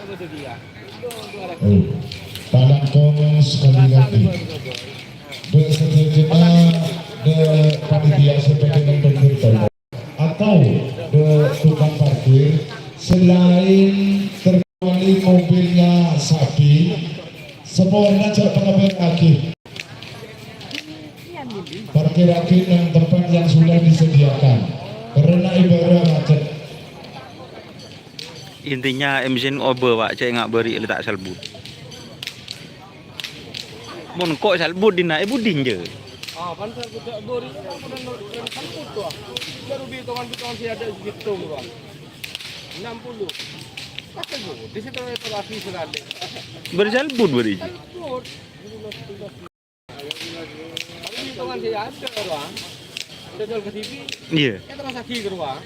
Oh, Palangkong sekali lagi. Seterusnya panitia sebagai pemberitahu atau tukang parkir selain terkali mobilnya sapi, semuanya jangan pengabar lagi. Parkir lagi yang tempat yang sudah disediakan karena ibarat macet. Intinya MZN ober pak, cek ngak beri letak selbut. Mon kok selbut dina buding je. Ah, pantas kita beri sambut tuh. Baru bitongan sih ada gitu tuh. 60. Kata gue, di situ itu lagi sekali. Berselbut beri. Selbut. Tapi bitongan sih ada ruang. Udah jual ke TV. Iya. Kita rasa ki ke ruang.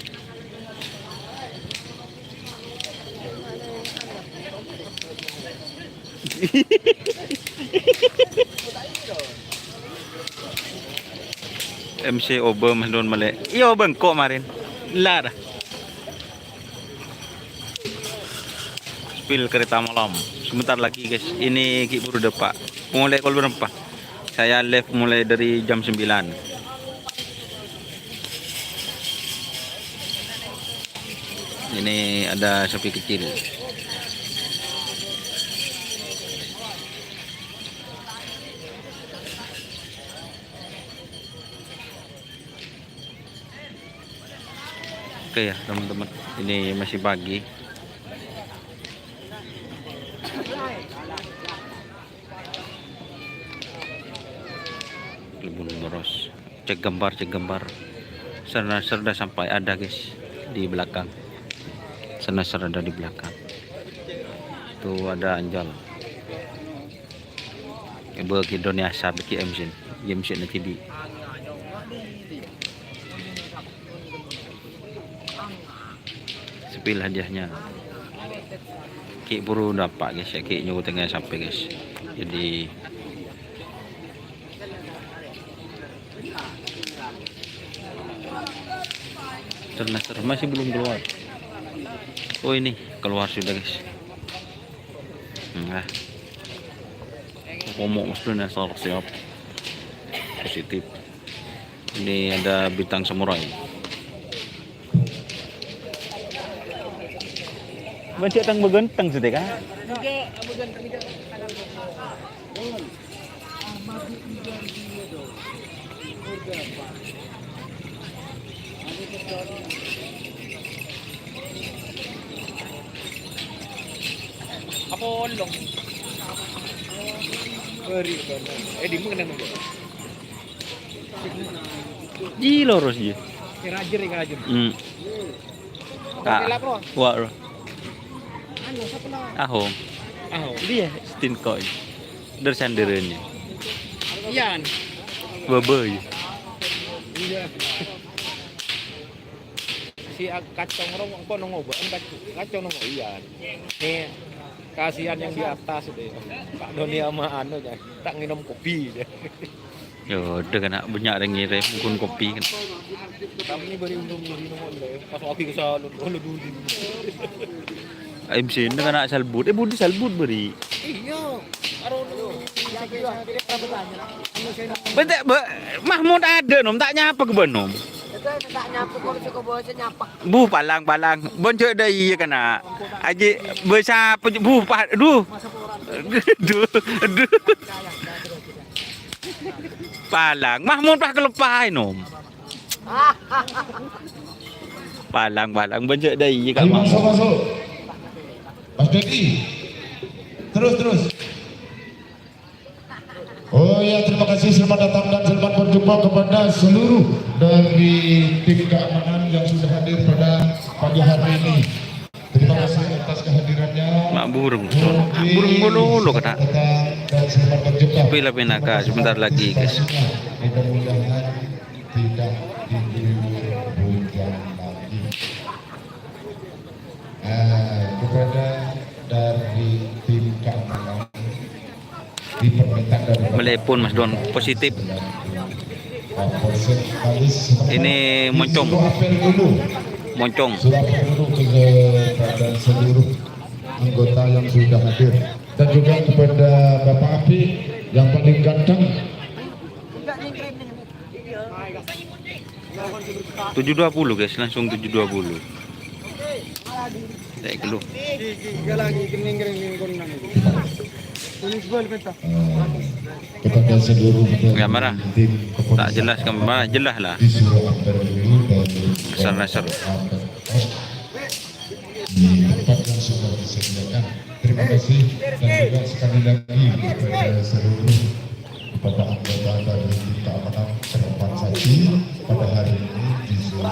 MC ober mas don male. Iya bengkok kemarin. Lah dah. Spill kereta malam. Sebentar lagi guys. Ini Ki Buru Depak. Mulai kalau berapa? Saya live mulai dari jam 9. Ini ada sapi kecil. Oke ya teman-teman, ini masih pagi. Lebun boros. Cek gambar. Serda sampai ada guys di belakang. Serda ada di belakang. Tuh ada Anjal. Ibu Indonesia bagi MZN TV. Sepil hadiahnya Ki Buru dapat guys ya, Ki nyoba tengah sampai guys. Jadi ternaster masih belum keluar. Oh ini keluar sudah guys. Nah ngomong sudah siap positif. Ini ada bintang samurai. Baca tang begenteng sudah kan? Apa long? Beri di mana nunggu? Ji lurus ji. Kerajir. Kak, wah. Ahong. Dia stin coin. Dari sandirannya. Iyan. Babai. Iya. Si kacang orang apa nongol kacang nongol iyan. Nih kasihan yang di atas deh. Pak Doni sama anu ya, tak minum kopi deh. Yo, udah kena banyak yang ngirim mungkin kopi kan. Kami ini beri untung di nongol deh. Pas kopi ke salon, dulu. MC ini kena selbut. Budi selbut beri. Iya. Betul, Mahmud ada nom tak nyapa ke benom. Tak nyapu kau cukup bawa nyapak. Bu palang. Bonco dah iya kena. Aje besar bu duh. Palang. Mahmud pak kelepah nom. Palang. Bonco dah iya kan. Masuk. Mas Dedi. Terus. Oh ya, terima kasih, selamat datang dan selamat berjumpa kepada seluruh dari tim keamanan yang sudah hadir pada pagi hari ini. Terima kasih atas kehadirannya. Mak burung bulu kata. Dan selamat berjumpa. Bila pinaka sebentar lagi guys. Mudah-mudahan tidak diguyur hujan lagi. Kepada dari tim keamanan melepon Mas Don positif. Ini moncong. Sudah perlu kepada seluruh anggota yang sudah hadir, dan juga kepada Bapak Api yang paling ganteng. 720 guys, langsung 720. Saya keluh. Kepada seluruh Nggak marah. tim Tak jelas kan mana, jelas lah. disuruh ambil dulu dan Nasr. di tempat yang sudah disediakan. Terima kasih, dan juga sekali lagi kepada seluruh kepada anggota dari tim keamanan Keropan Sapi pada hari ini disuruh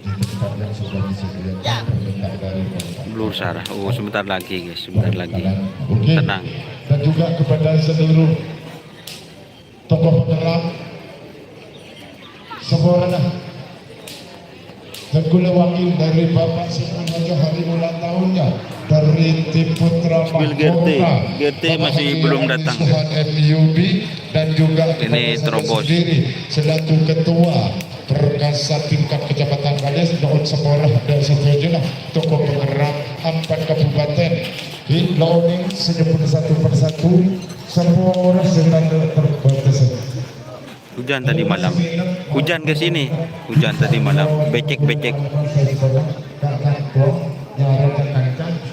di tempat yang sudah disediakan permintaan dari Bapak. Blur Sarah. Oh, sebentar lagi guys, sebentar lagi. Oke. Tenang. Dan juga kepada seluruh tokoh penerang Seborana dan gula wakil dari Bapak Semoga hari ulang tahunnya dari tim Putra Bil GT masih belum datang. MUB dan juga Ini kepada saya terobos. sendiri selaku ketua Perkasa tingkat kecamatan Kades Daun Seborah dan seterusnya tokoh penggerak 4 kabupaten di loading senyum satu persatu semua sedang terbatas. Hujan tadi malam. Hujan ke sini. Hujan tadi malam. Becek-becek.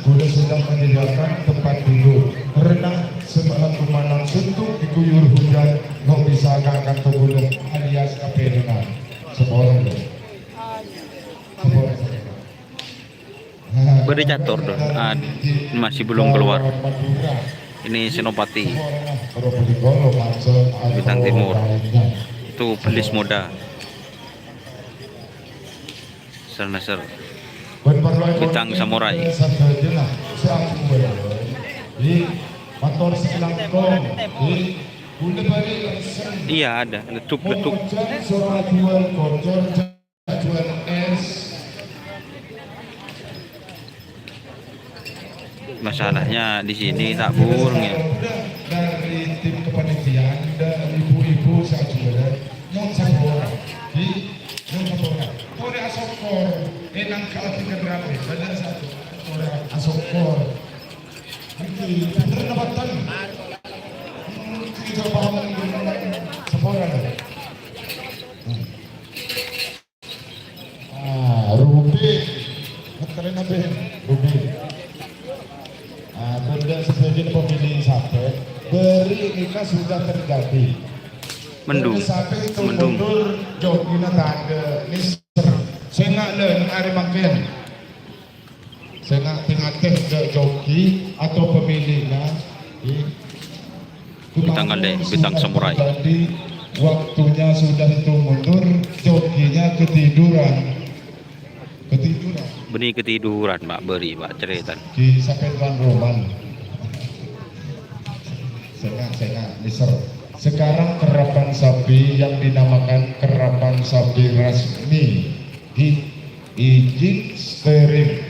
Sudah sedang menyediakan tempat duduk renang semalam kemalang suntuk diguyur hujan nggak bisa kakak ke gunung alias kafe renang seorang Berdecatur tuh. Masih belum keluar. Ini Senopati. Bintang Timur. Itu Pelis Muda. Nasr. Bintang Samurai. Iya ada, letup-letup. Masalahnya di sini tak burung ya. Dari tim kepanitiaan dan ibu-ibu saat juga non sabora di non sabora ore asokor enang kali kendrape badan satu ore asokor ini perdebatan kita paham sabora Ruby keren apa Ruby kemudian sebagian pemilih sampai beri nikah sudah terjadi. Mendung. Mundur jogina tanda nister. Saya nak len hari makan. Saya nak tengah teh ke joki atau pemilihnya. Bintang Ade, bintang Samurai. Jadi waktunya sudah itu mundur, jokinya ketiduran. Benih ketiduran Mbak Beri, Mbak cerita. Di sampai Tuan Roman. Saya Mister. Sekarang kerapan sapi yang dinamakan kerapan sapi resmi izin steril.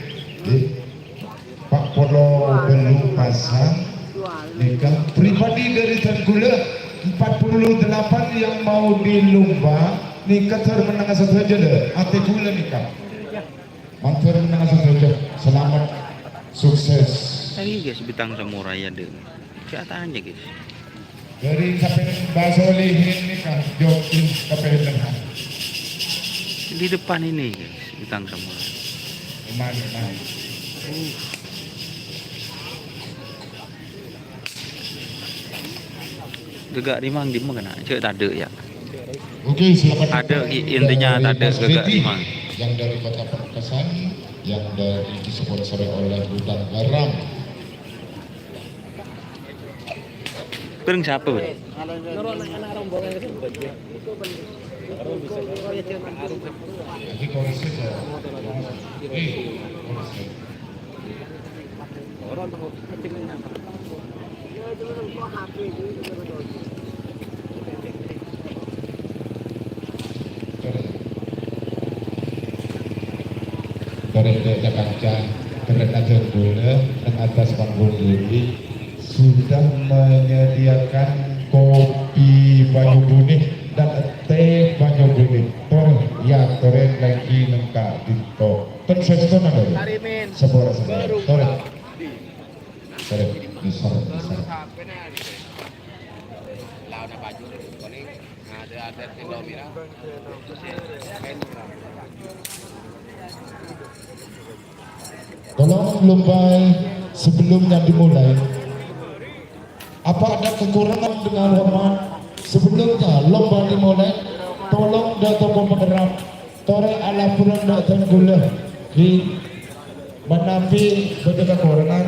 Pak Polo belum pasang nikah pribadi dari Tenggula 48 yang mau dilomba nikah termenang satu aja deh. Ate gula nikah. Mantur menang saja. Selamat sukses. Tadi guys bintang Samurai ada. Siapa aja guys. Dari Kapten Basolihin ini kan jokin Kapten Di depan ini guys bintang Samurai. Teman-teman. Gegak di mang di mana? Cek tak ada ya. Oke, selamat Ada datang intinya dari tak ada Mas gegak Reti, di mang. yang dari Kota Pamekasan, yang dari disponsori oleh Hutan Garam. Kurang siapa Bro? Jadi kalau saya dari Jakarta kereta Tenggula dan atas panggung ini sudah menyediakan kopi Banyu Bunih dan teh Banyu Bunih. Ya, toren lagi lengkap di Konsisten ada. Tarimin. Seborang. Baru. Sorry. Di. Sorry. Besar. Baru sampai nih. Lawan apa baju kuning. Ada tendo merah. Tolong lomba sebelumnya dimulai. Apa ada kekurangan dengan hormat sebelumnya lomba dimulai? Tolong datang pemenerap. Tore ala pulang datang gula di menapi betul kekurangan.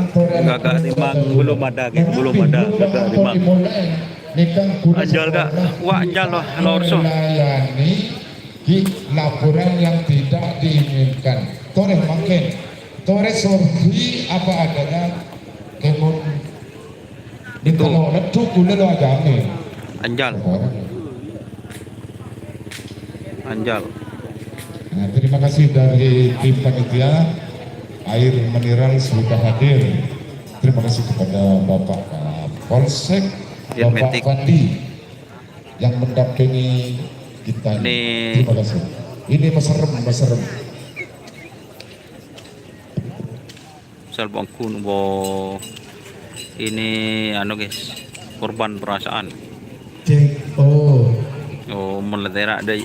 Gagak timang belum ada guys, belum ada gagak timang. Anjal gak? Wah anjal loh, lorso. Melayani di laporan yang tidak diinginkan. Tore makin. Tore sorry apa adanya. Kemun di kalau letuk gula lo agame. Anjal. Anjal. Nah, terima kasih dari tim panitia. Air mineral sudah hadir. Terima kasih kepada Bapak Polsek, Yan Bapak Metik. Pandi yang mendampingi kita. Ini- Terima kasih. Ini maserem. Salbangkun bo ini anu guys, korban perasaan. Cek. Oh meledera dari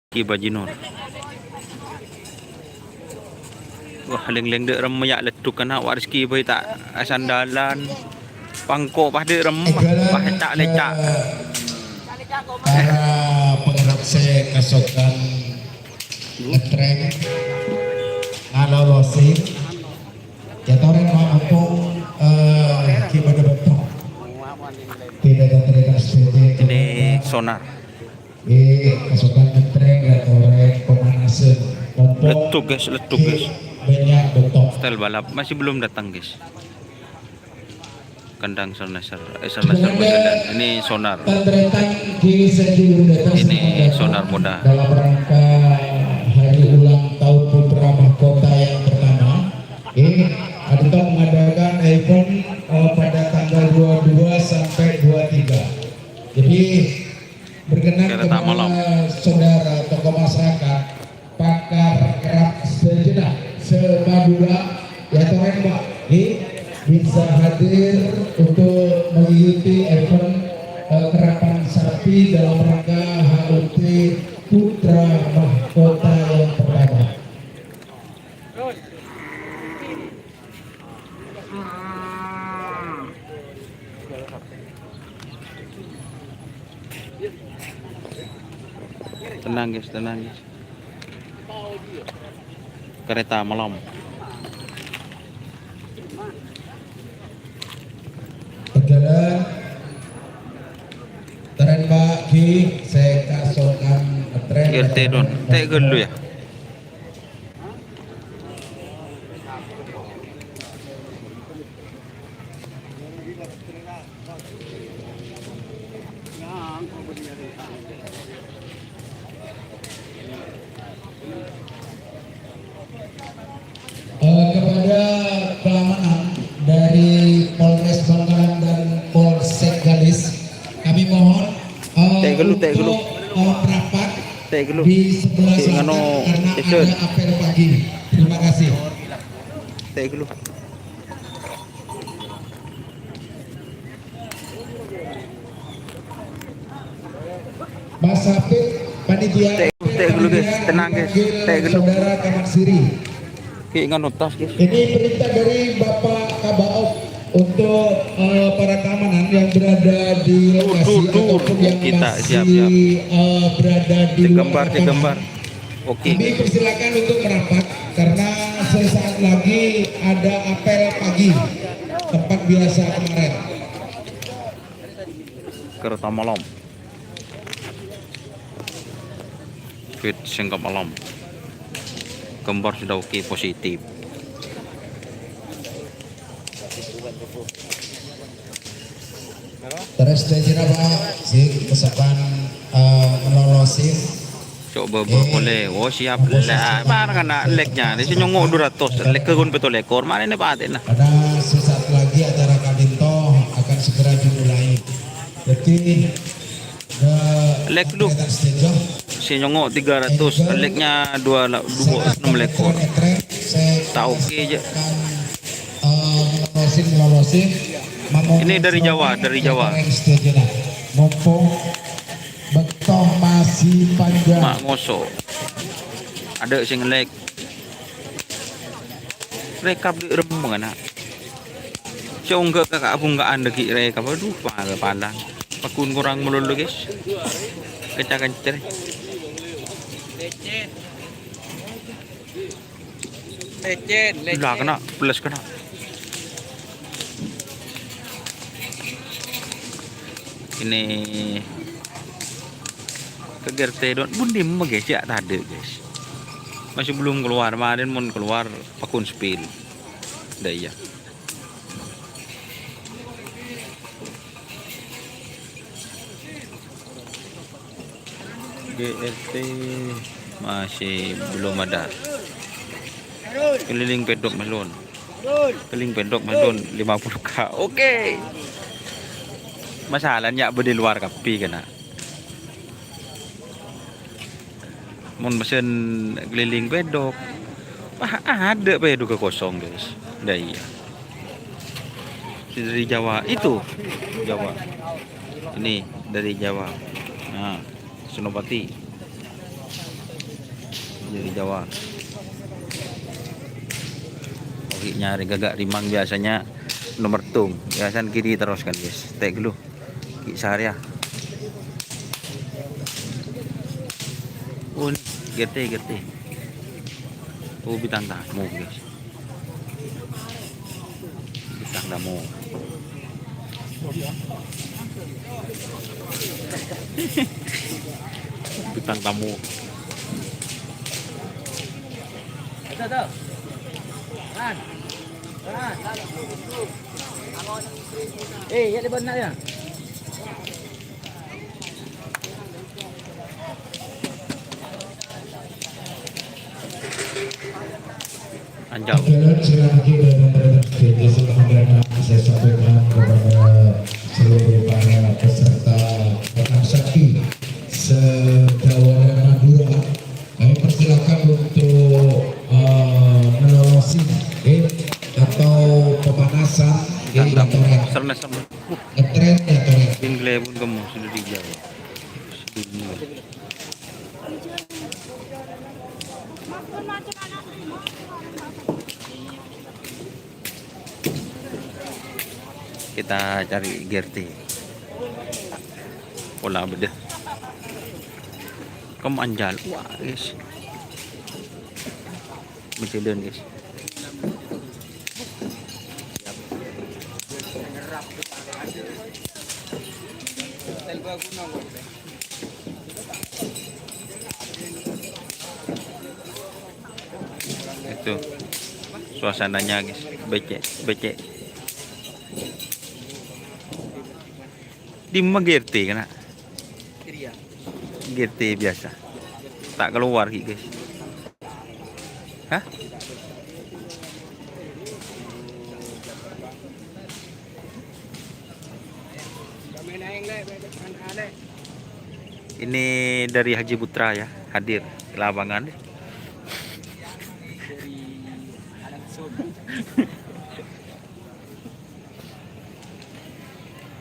Ki Bajinor. Wah leng-leng dek remayak letuk kena wariski bayi tak sandalan. Pangkok pah dek remah pah tak lecak. Para penggerak saya kasokan ngetrek ngalolosi ya orang mau ampung gimana betul tidak ada terdekat SPJ Ini sonar. kasokan ngetrek atau orang pemanasan Letuk guys. banyak betul Style balap masih belum datang guys. Kandang Sarnaser berjalan. Ini sonar. Tandretan di Sediundetan Ini sonar moda. dalam rangka hari ulang tahun Putra Mahkota yang pertama. Adita mengadakan event pada tanggal 22 sampai 23. Jadi berkenan Kereta malam. kepada saudara tokoh masyarakat, pakar kerap sejenak Semadura ya Toren Mbak bisa hadir untuk mengikuti event kerapan sapi dalam rangka HUT Putra Mahkota yang pertama. Tenang guys. Kereta malam. Perjalanan Toren Mbak Ki saya kasokan tren. RT don. Tek dulu ya. Kepada keamanan dari Polres Bangkalan dan Polsek Galis, kami mohon Tek dulu. untuk merapat Tek dulu. di sebelah Tek selatan ngano karena station. ada apel pagi. Terima kasih. Tek dulu. Mas Hafid, panitia. Tek dulu, guys. Tenang, guys. Tek dulu. Saudara Kamar Siri. Ki ngano tas guys. Ini perintah dari Bapak Kabaok untuk para keamanan yang berada di lokasi ataupun yang Kita masih siap. berada di luar Digambar. Oke. Kami persilakan untuk merapat karena sesaat lagi ada apel pagi tempat biasa kemarin. Kereta malam. Fit singkap malam. Gambar sudah oke, positif. Terus dari Pak si kesapan melolosin. Coba boleh. Oh siap lah. Barang nak leknya. Di sini nyongok 200. Lek kegun betul lekor. Mana ini Pak Atin lah. Pada sesaat lagi acara Kadinto akan segera dimulai. Jadi Lek dulu. masih nyongok 300, eleknya 26 ekor. Tak oke aja. Ngelolosin. Ini dari Jawa, dari Jawa. Mumpung beton masih panjang. Mak ngosok. Ada sing ngelek. Rekap di rembang anak. Siung ke kakak aku nggak anda ki rekap. Aduh, palang. Pakun kurang melulu guys. Kencang-kencang. Lecet. Udah kena, plus kena. Ini ke Gertedon bundim guys ya tadi guys. Masih belum keluar, kemarin mau keluar pakun spill. Dah ya. GRT masih belum ada. Keliling pedok melon. Keliling pedok melon 50k. Oke. Masalahnya di luar kapi kena. Mun mesin keliling pedok. Ada pedok kosong guys. Dah iya. Dari Jawa itu. Jawa. Ini dari Jawa. Nah, Senopati. Dari Jawa. Oke, nyari gagak rimang biasanya nomor tung. Biasanya kiri terus kan guys. Tek dulu. Ki Sarya. Oh, ini GT. Oh, bintang tamu guys. Bintang tamu. Bintang tamu. Ya di benar ya. Anjau. Sekali lagi dan sebagaimana saya sampaikan kepada seluruh para peserta Pekan Sakti se-Jawa dan Madura, kami persilakan untuk melolosi atau pemanasan Tandam. atau Serna-serna. ngetren atau Pingle pun kamu sudah di Jawa. Sedih. Kita cari GRT. Pola beda. Kamu anjal. Wah guys. Mencedon guys. Itu suasananya guys. Becek. Di GRT kena. GRT biasa. Tak keluar guys. Hah? Ini dari Haji Putra ya, hadir ke lapangan.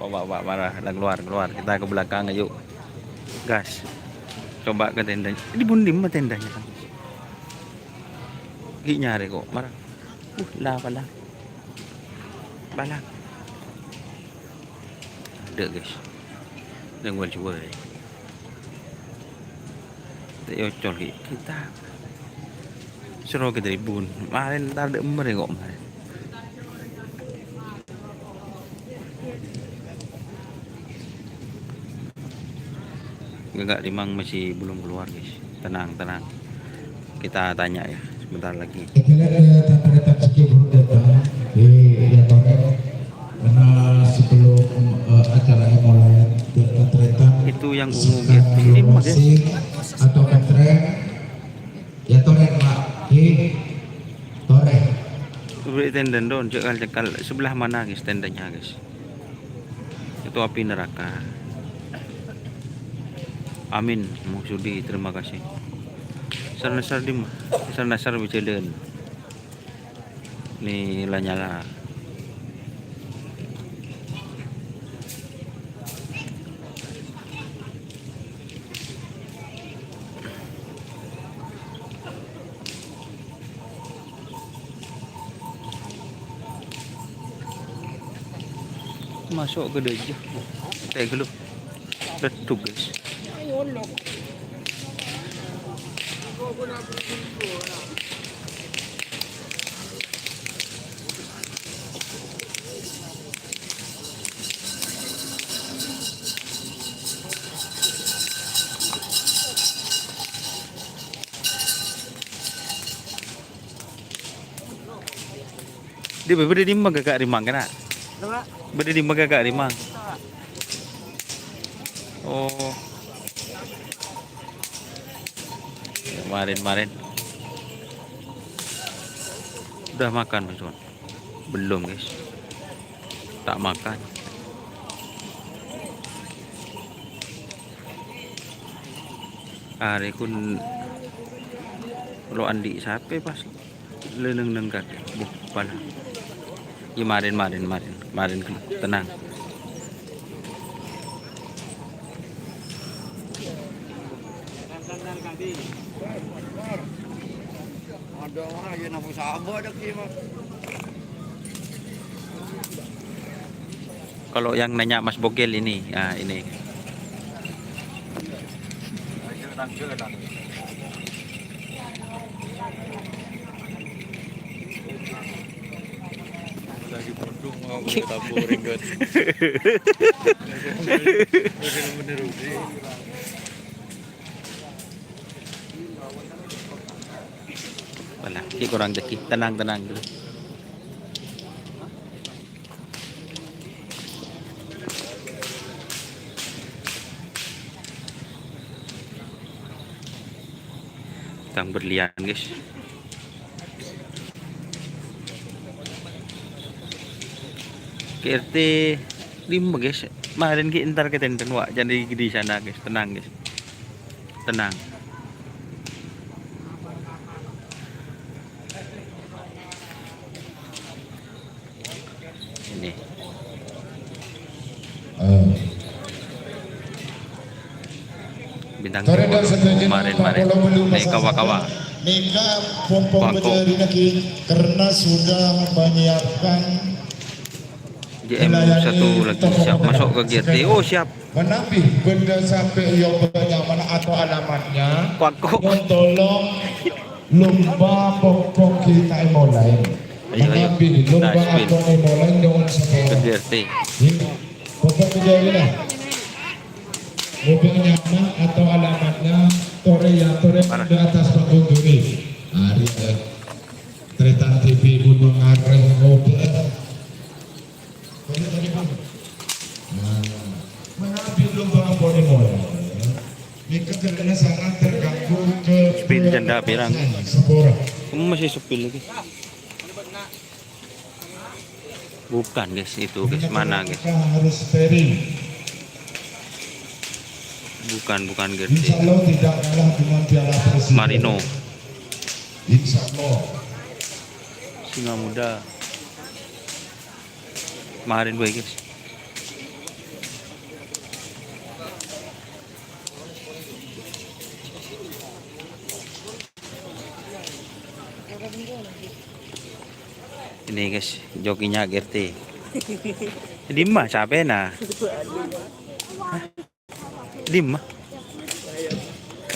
Bapak marah dan keluar. Kita ke belakang yuk. Gas. Coba ke tendanya. Ini bundim mah tendanya kan. Gi nyari kok marah. Balang. Ada guys. Dengan jual. Yocol kita suruh ke tribun kemarin tak ada ember kok kemarin. Enggak rimang masih belum keluar guys. Tenang kita tanya ya sebentar lagi. Karena sebelum acara mulai itu yang ungu gitu. Ini mah guys. Atau ketren ya toren mak toren Beri tenda don cekal sebelah mana guys tendanya guys. Itu api neraka. Amin Maksudi, terima kasih. Nasar di Nasar Biceden. Ni Lanyala. Masuk ke dia. Tengok dulu. Retuk guys. Dia berde di magagak rimang kana. Berde di magagak rimang. Oh. Kemarin udah makan Mas Wan? Belum guys, tak makan. Hari kun lo andi sape pas leneng kaki pala. Ya kemarin tenang. Ada orang yang nak sabar dah kira. Kalau yang nanya Mas Bogel ini, ini. Lagi bodong mau tabur ringgot. Bener-bener rugi. Wala, kurang deki. Tenang dulu. Sedang berlian guys. KRT 5 guys. Kemarin kita ntar ke tenten wak jadi di sana guys. Tenang guys. Tenang. Ini. Bintang kemarin kawa-kawa. Nika pompong menjadi lagi karena sudah menyiapkan JM satu lagi siap masuk ke GT. Oh siap. Menampih benda sampai yang mana atau alamatnya. Kuako. Tolong lomba pompong kita mulai. Menampih lomba atau mulai dengan ke GT. Pompong menjadi lah. Mobilnya atau alamatnya Tore di atas panggung ini. Hari Tretan TV Gunung Areng mobil. Mengambil lomba polimol. Mereka karena sangat terganggu ke Spin janda pirang. Sepora. Kamu masih sepil lagi. Bukan guys, itu guys, mana guys? Harus ferry. Bukan GT. Insya Allah tidak kalah dengan Piala Presiden. Marino. Insya Allah. Singa muda. Kemarin gue guys. Ini guys, jokinya GT. Di mah capek nah. Di mah.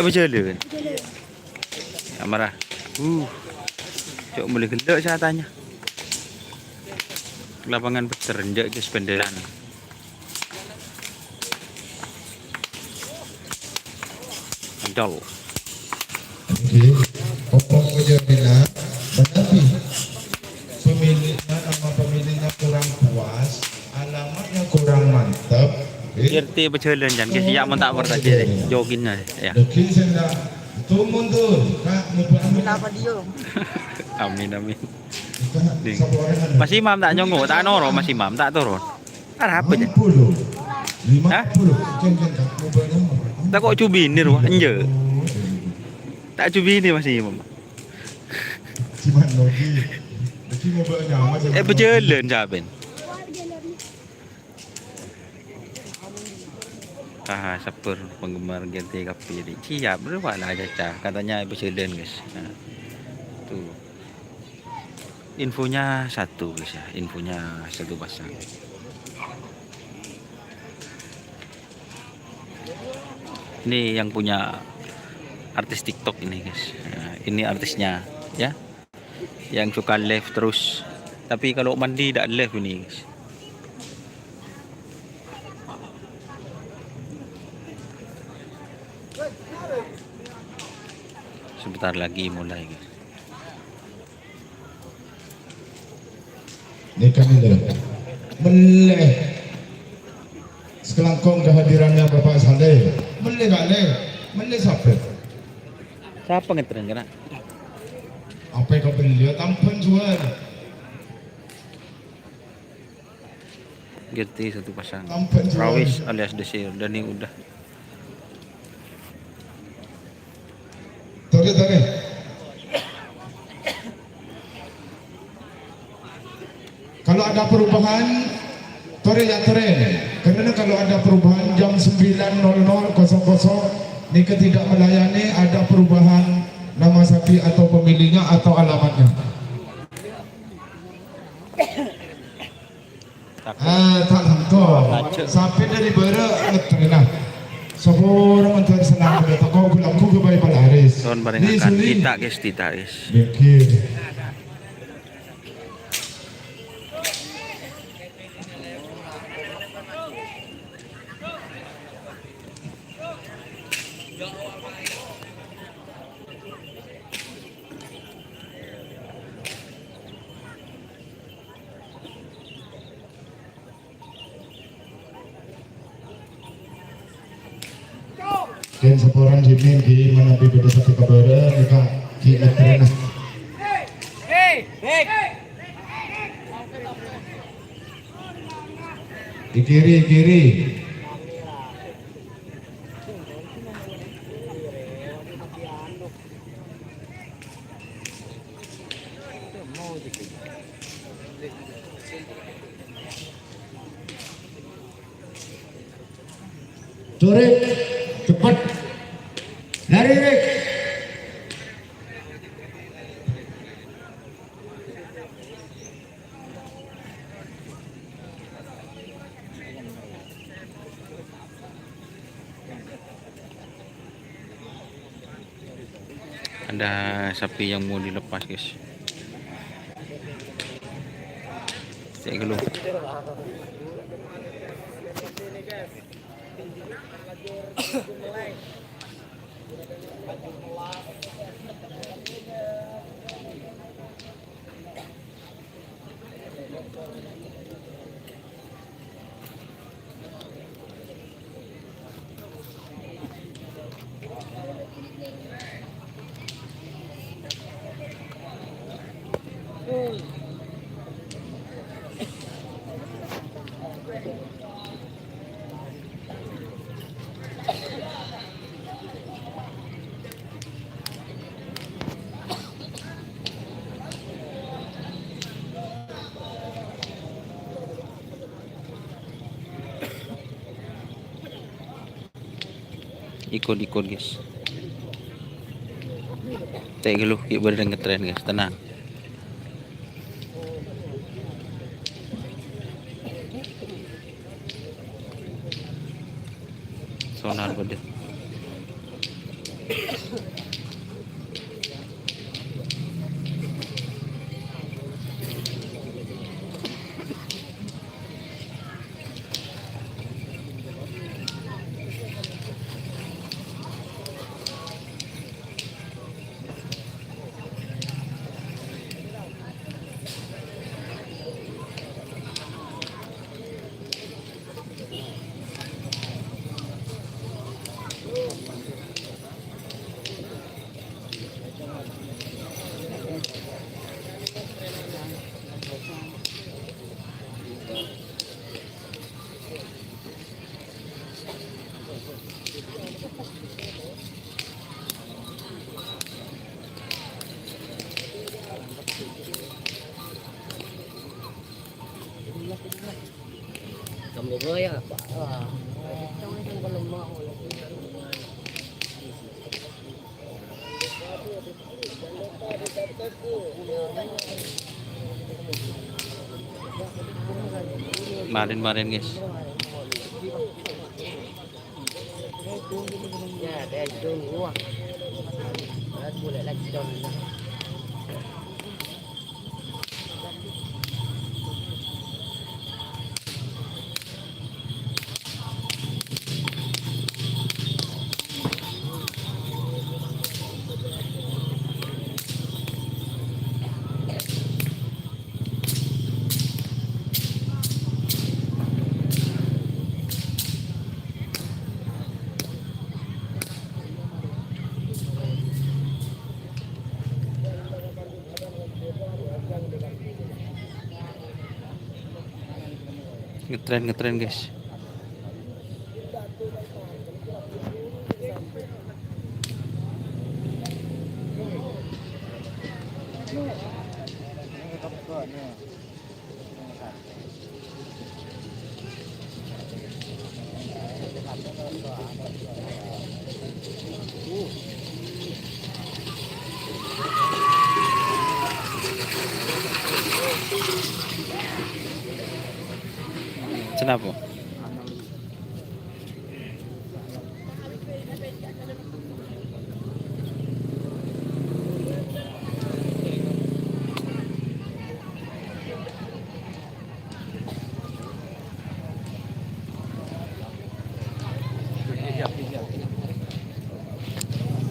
Apa jalan? Amarah. Cok boleh gendek saya tanya. Lapangan berterenjak guys pendelan. Andal. Oke, Opong Mujabila, tetapi pemilihnya nama pemilihnya kurang puas, alamatnya kurang mantap. RT berjalan jangan guys, ya tak bertanya deh, jogging aja ya. Oke, saya itu mundur, Kak, Kenapa diem? Amin. Mas Imam tak nyongo, tak noro Mas Imam tak turun. Ada apa aja? 50. 50. Kan mobilnya Tak kok cubi ni ruah anje. Tak cubi ni masih mama. Cuman lagi mau banyak Berjalan jaben. Saper penggemar GT Kapi jadi siap berapa lah Caca katanya berjalan guys. Nah, tuh infonya satu guys ya, infonya satu pasang. Ini yang punya artis TikTok ini guys. Nah, ini artisnya ya, yang suka live terus. Tapi kalau mandi tidak live ini guys. Sebentar lagi mulai guys. Ini kami meleh sekelangkong kehadirannya Bapak Saleh. Meleh gak leh? Meleh siapa? Siapa ngetren kena? Apa yang kau beli? Tampan jual. GT satu pasang. Tampan jual. Rawis alias Desir dan ini udah. Tore. Kalau ada perubahan, tore ya tore. Karena kalau ada perubahan jam 9.00 ini tidak melayani, ada perubahan nama sapi atau pemiliknya atau alamatnya. Tak tentu. Sapi dari bara ngetrena. Seborang antar senang pada kau bilang ku kebaik palaris. Tahun barengan kita guys. Mikir. Dan seporan jimin di menapi beda satu kabaran mereka kita terena. Di kiri. Turun cepat lari Rick. Ada sapi yang mau dilepas guys. Cek dulu. Ikut guys. Cek dulu, kita berdeng ngetren guys, tenang. Sonar bedet. Gaya apa? Wah, kita macam kalau mau. Marin-marin guys. Ya, ada drone wah. Boleh lagi drone. Ngetren guys. Kenapa?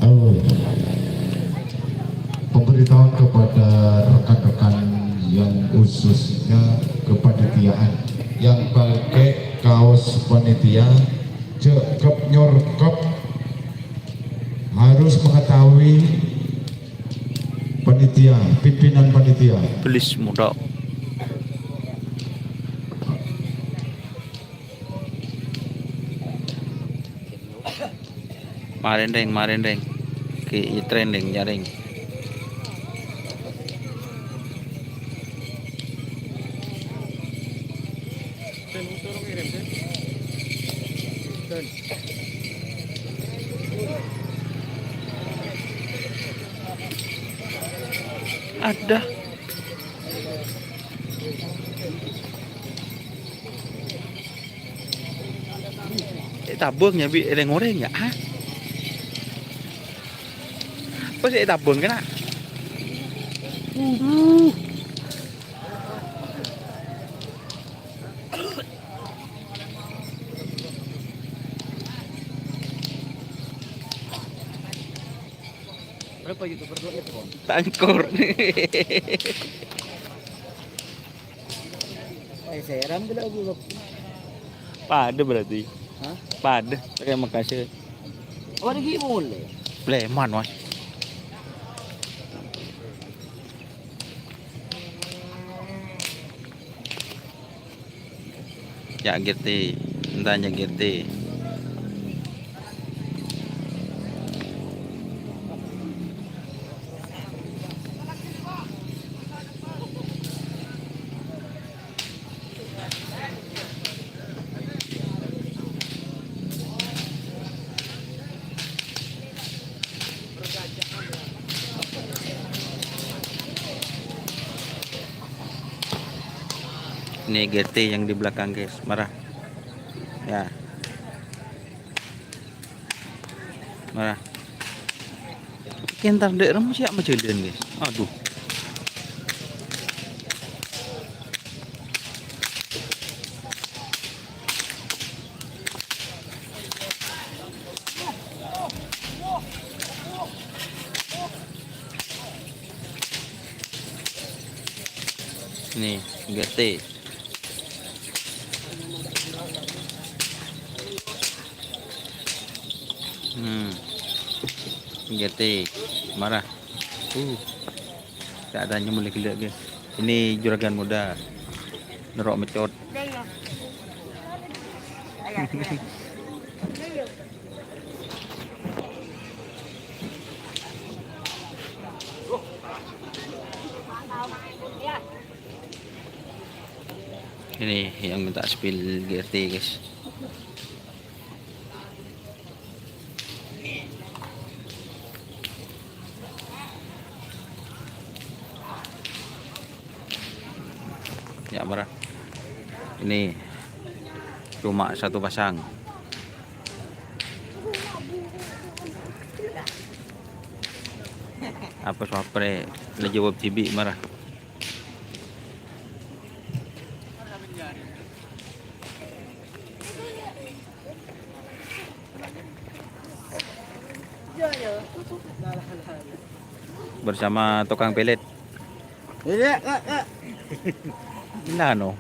Oh. Pemberitahuan kepada rekan-rekan yang khususnya kepanitiaan yang pakai kaos panitia cekep nyorkep harus mengetahui panitia, pimpinan panitia. Belis muda. Marin deng. Ke trending jaring. Ada. Tabung ya bi ada ngoreng ya? Ah? Apa sih tabung kan? Berapa YouTuber dulu itu, Bang? Tangkur. Saya ram dulu aku. Pada berarti. Hah? Pada. Terima kasih. Oh, ada gimana? Bleman mas. Ya gitu. Entahnya gitu. Ini GT yang di belakang guys, marah. Ya. Marah. Kentar dek rem siap majudan guys. Aduh. Nih, GT. GT marah. Keadaannya mulai gila guys. Ini juragan muda. Nerok mecot. Ini yang minta spill GRT guys. Ya marah. Ini cuma satu pasang. Apa swapre le jawab cibi marah. Bersama tukang pelet. Gila no.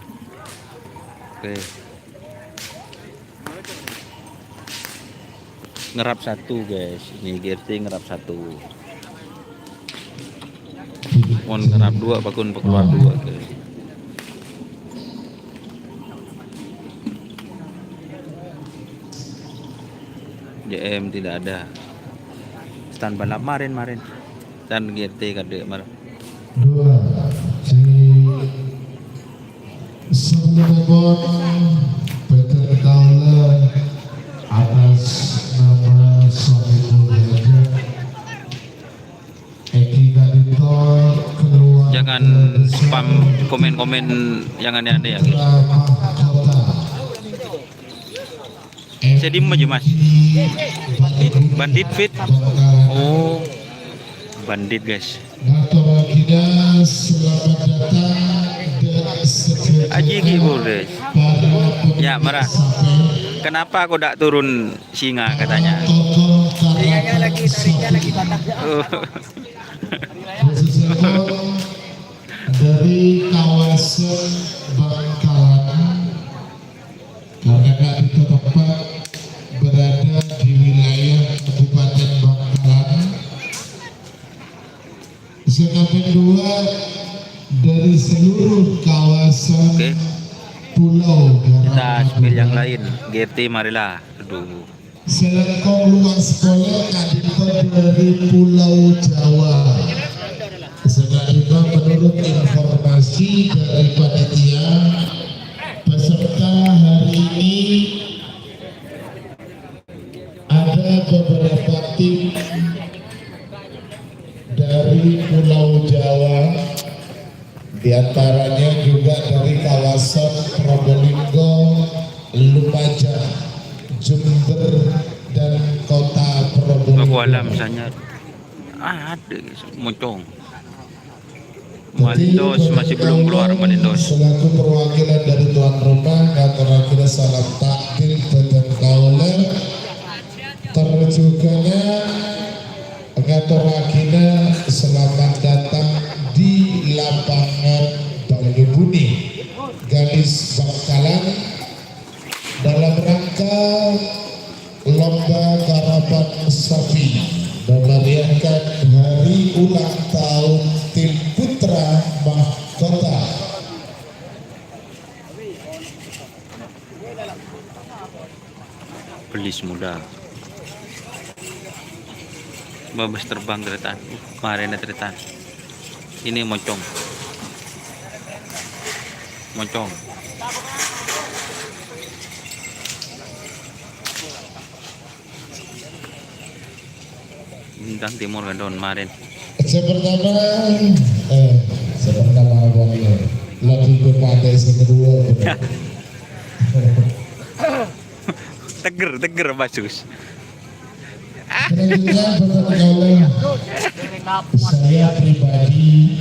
Oke. Ngerap satu guys. Ini GRT ngerap satu. Mau ngerap dua bakun keluar dua guys. JM tidak ada. Stand balap marin. Stand GRT kade mar. Dua si sebelum Peter Kaula atas nama Sohibul Hajat Eki Kaditor keluar. Jangan spam komen-komen yang aneh-aneh ya guys. Kota Saya diem aja mas. Bandit fit. Oh, bandit guys. Nato Kida, selamat datang dan sejahtera Aji boleh. para Ya marah. Kenapa aku tak turun singa katanya? tokoh Singanya lagi, tariknya lagi batak. khususnya dari kawasan Bangkalan karena kami tempat berada di wilayah Kabupaten Bangkalan. Samping dua dari seluruh kawasan Oke. Pulau Kita Garapan. spill yang lain. GRT marilah. Aduh. Selengkong luas sekolah Kaditor dari Pulau Jawa. Selanjutnya menurut informasi dari panitia, peserta hari ini ada beberapa tim dari Pulau Jawa, diantaranya juga dari kawasan Probolinggo, Lumajang, Jember, dan kota Probolinggo. Aku alam misalnya ada guys, moncong. Malindos masih belum keluar Malindos. Selaku perwakilan dari tuan rumah, kata kita salam takdir Peter Kaula. Terjuganya kata kita selamat datang di lapangan Banyubuni, Gadis Bangkalan, dalam rangka lomba garapan sapi memeriahkan hari ulang tahun tim putra mahkota. Belis muda. Babas terbang teretan. Kemarin ada teretan. Ini moncong. Moncong. Bintang Timur Gadon kemarin. Sepertama abangnya lagi kepada kedua. Teger bagus. Selanjutnya saya pribadi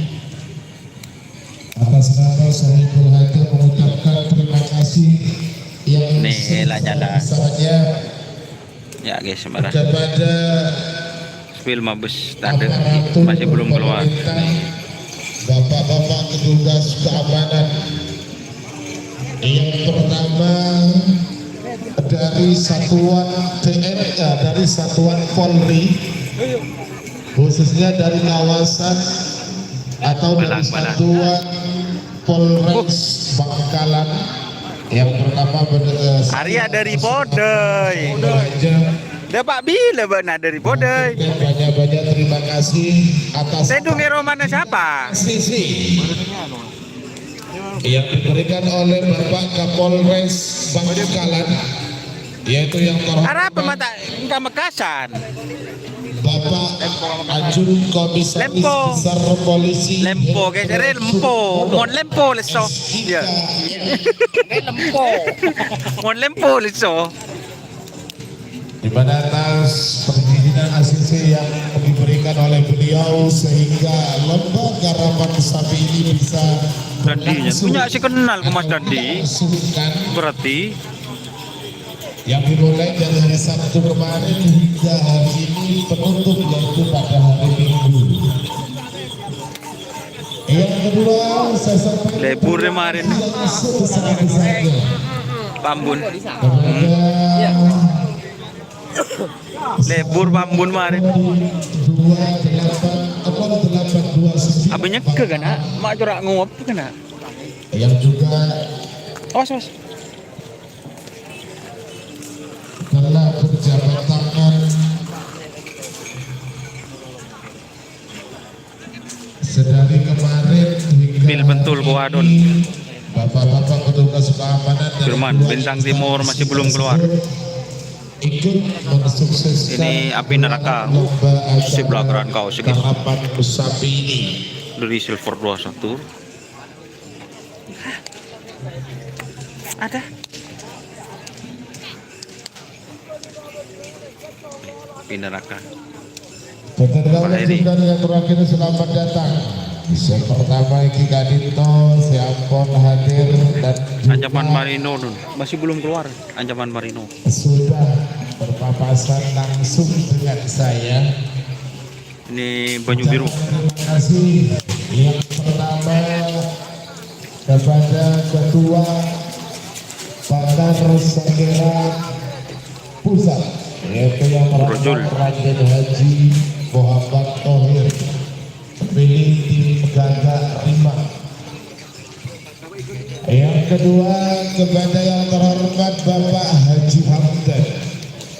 atas nama Sohibul Hajat mengucapkan terima kasih yang Nih, nyala. sebesar-besarnya Ya guys, marah. kepada Spill mabes tanda aparatur masih belum keluar. pemerintah, Bapak-bapak petugas keamanan. Yang pertama dari satuan TNI, dari satuan Polri, khususnya dari kawasan atau dari Balang. satuan Polres Bangkalan. Yang pertama Arya dari Podoi. Dah Pak bila benar dari Podoi. banyak-banyak terima kasih atas Saya dengar mana siapa? sisi yang diberikan oleh Bapak Kapolres Bangkalan, yaitu yang Harap terhormat mata enggak mekasan. Bapak Ajun Komisaris Lempo. Besar Polisi Lempo guys, ada lempo. Mon lempo leso. Ya. Lempo. Mon lempo leso. di mana atas perizinan ACC yang diberikan oleh beliau sehingga lembaga rapat sapi ini bisa Dandinya punya si kenal ke Mas Dandi. berlangsungkan, Berarti yang dimulai dari hari Sabtu kemarin hingga hari ini penutup yaitu pada hari Minggu. Yang kedua saya sampaikan lebur kemarin yang sebesar-besarnya Bambun. kepada Lebur Bambun kemarin. 28089 Abangnya ke kan? Mak corak ngop kan? yang juga Awas. telah berjabat tangan sedari kemarin hingga Bil bentul hari Bowadon. ini, Bapak-bapak petugas keamanan dari Firman, dua Bintang instansi Timur masih belum keluar. ikut mensukseskan Ini api neraka. lomba Si acara belakang kau segini. karapan sapi ini. Dari Silver 21. Ada. Api neraka. Peternakan Pak Heri. juga yang terakhir selamat datang. Yang pertama Iki Kadito, Siapon hadir dan juga Ancaman Marino nun. Masih belum keluar ancaman Marino. sudah berpapasan langsung dengan saya. Ini Banyu Biru. Terima kasih. Yang pertama kepada Ketua Pakar Sekira Pusat, yaitu yang Rojul. merupakan Raden Haji Muhammad Thohir, pilih tim Gagak 5. Yang kedua kepada yang terhormat Bapak Haji Hamdan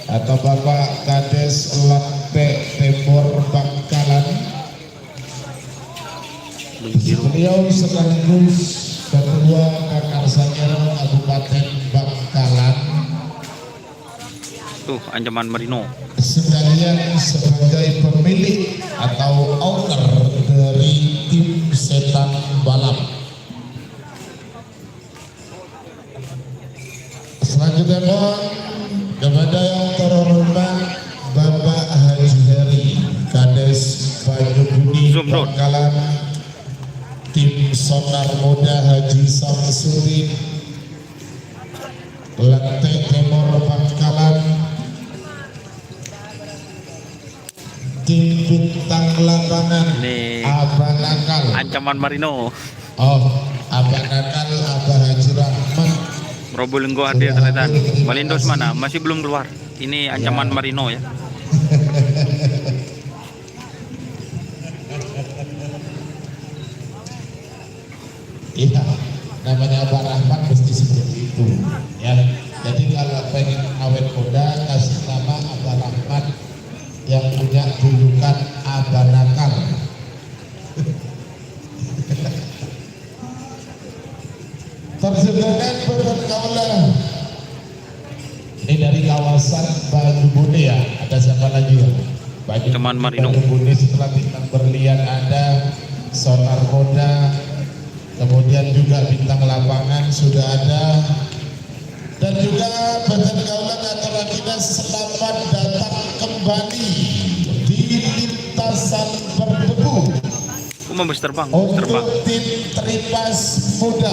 atau Bapak Kades Lakte Timur Bangkalan. Beliau sekaligus Ketua Kakar Sanyero Kabupaten Bangkalan, Tuh ancaman Marino. sekalian sebagai pemilik atau owner dari tim Setan Balap. Selanjutnya mohon kepada yang terhormat Bapak Haji Heri Kades Banyubudi Zoom dong. Bangkalan, tim Sonar Muda Haji Samsudin Lantai Timur Bangkalan, tim Bintang Lapangan Nih. Abanakal. Ancaman Marino. Oh, Abanakal Abah Haji Rahman. Probolinggo hadir ternyata. Malindos mana? Masih belum keluar. Ini ancaman Marino ya. Iya, namanya Abah Rahman mesti seperti itu ya. Jadi kalau pengen awet muda kasih nama Abah Rahman yang punya julukan Abah Nakal. Tersediakan pergaulan ini dari kawasan Batu Bune ya. Ada siapa lagi ya? Teman Marino. Batu Bune setelah bintang berlian ada, Sonar Moda, kemudian juga bintang lapangan sudah ada, dan juga pergaulan antara kita selamat datang kembali di lintasan berdebu. Bus terbang, bus terbang. Untuk tim Tripas Muda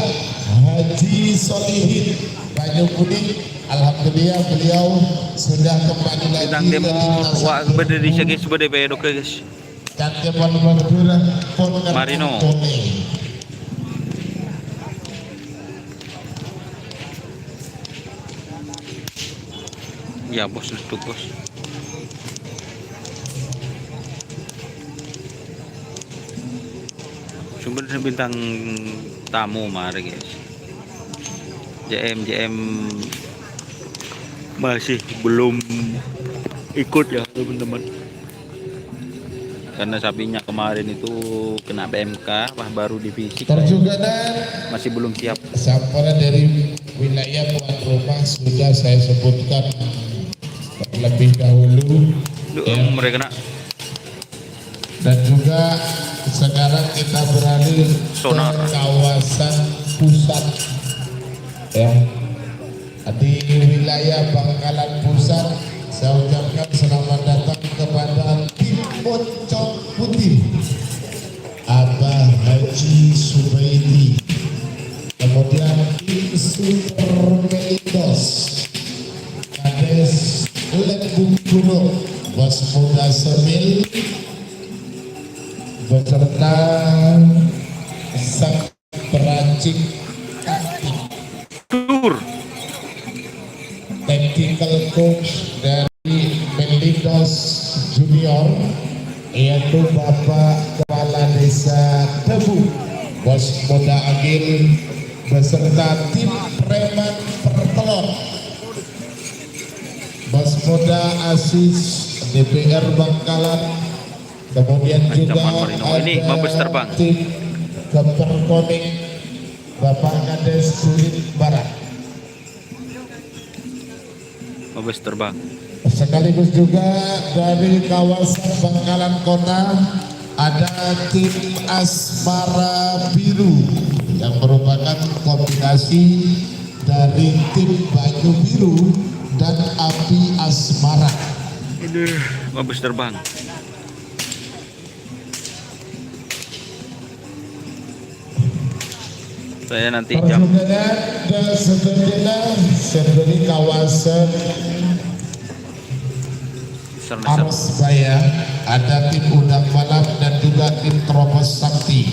Haji Solihin Banyupudi, alhamdulillah beliau sudah kembali lagi Bintang ke demo lintasan wak berdiri guys, berde bedok guys. dan teman berdurang Poner Marino. Antone. Ya bos, leduk bos. Sumber bintang tamu mari guys. JM masih belum ikut ya teman-teman. karena sapinya kemarin itu kena PMK, baru divisik, Terjuga dan masih belum siap. sampaian dari wilayah tuan rumah sudah saya sebutkan terlebih dahulu. Mereka kena Dan juga sekarang kita beralih Sonar. ke kawasan pusat ya, di wilayah Bangkalan Pusat. Saya ucapkan selamat datang kepada tim Pocong Putih Abah Haji Subaidi, kemudian tim Super Melidos Kades Ulet Bungkuno Bos Muda Semil beserta sang peracik taktik tur technical coach dari Melidos Junior, yaitu Bapak Kepala Desa Tebu Bos Muda Agil beserta tim Preman Pertelon Bos Muda Asis DPR Bangkalan, kemudian juga Ancaman Marino. Ini Mabes terbang. tim Keperkoning Bapak Kades Kulit Barat. Mabes terbang. Sekaligus juga dari kawasan Bangkalan Kota ada tim Asmara Biru yang merupakan kombinasi dari tim Baju Biru dan Api Asmara. Mabes terbang. Saya nanti jam Perjuangan dan sebenarnya kawasan Serneser. Arsbaya ada tim Udang Malam dan juga tim Terobos Sakti.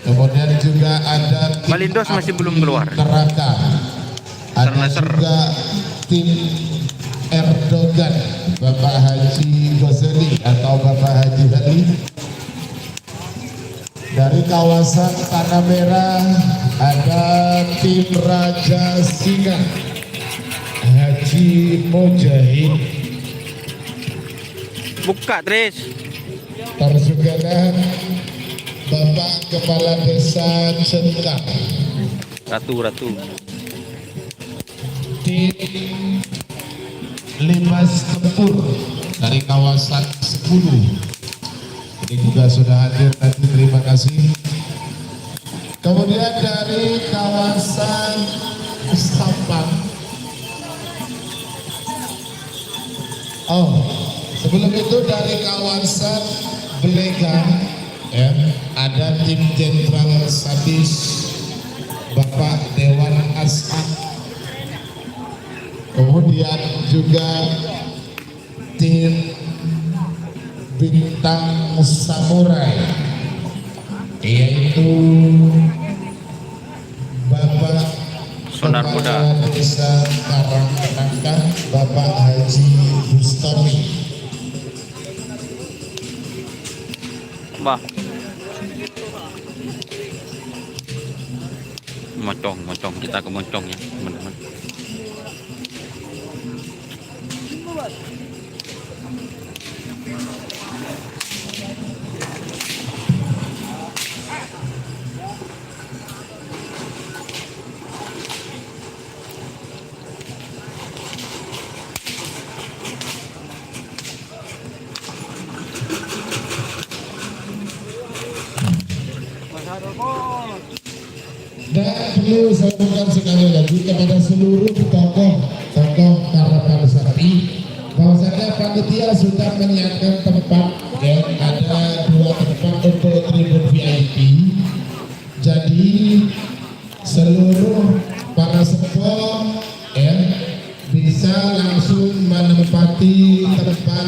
Kemudian juga ada tim Malindos masih Api belum keluar. Neraka. Ada Serneser. juga tim Erdogan Bapak Haji Ghazali atau Bapak Haji Hali. Dari kawasan Tanah Merah ada tim Raja Singa Haji Mujahid. Buka, Tris. Terjugalah Bapak Kepala Desa Cengkak, Ratu. tim Limas Tempur dari kawasan 10. Ini juga sudah hadir tadi, terima kasih. Kemudian dari kawasan Sampang. Sebelum itu dari kawasan Belegang ya, ada tim Jenderal Sadis Bapak Dewan As'ad. Kemudian juga tim Bintang Samurai, yaitu Bapak Sonar Kepala Desa Karangkenangkan Bapak Haji Bustami. Bah. Mocong, kita ke Mocong ya, teman-teman. Dan perlu saya ucapkan sekali lagi kepada seluruh tokoh Karapan Sapi, bahwasanya panitia sudah menyiapkan tempat ya, ada 2 tempat untuk tribun VIP. Jadi seluruh para sepuh ya bisa langsung menempati tempat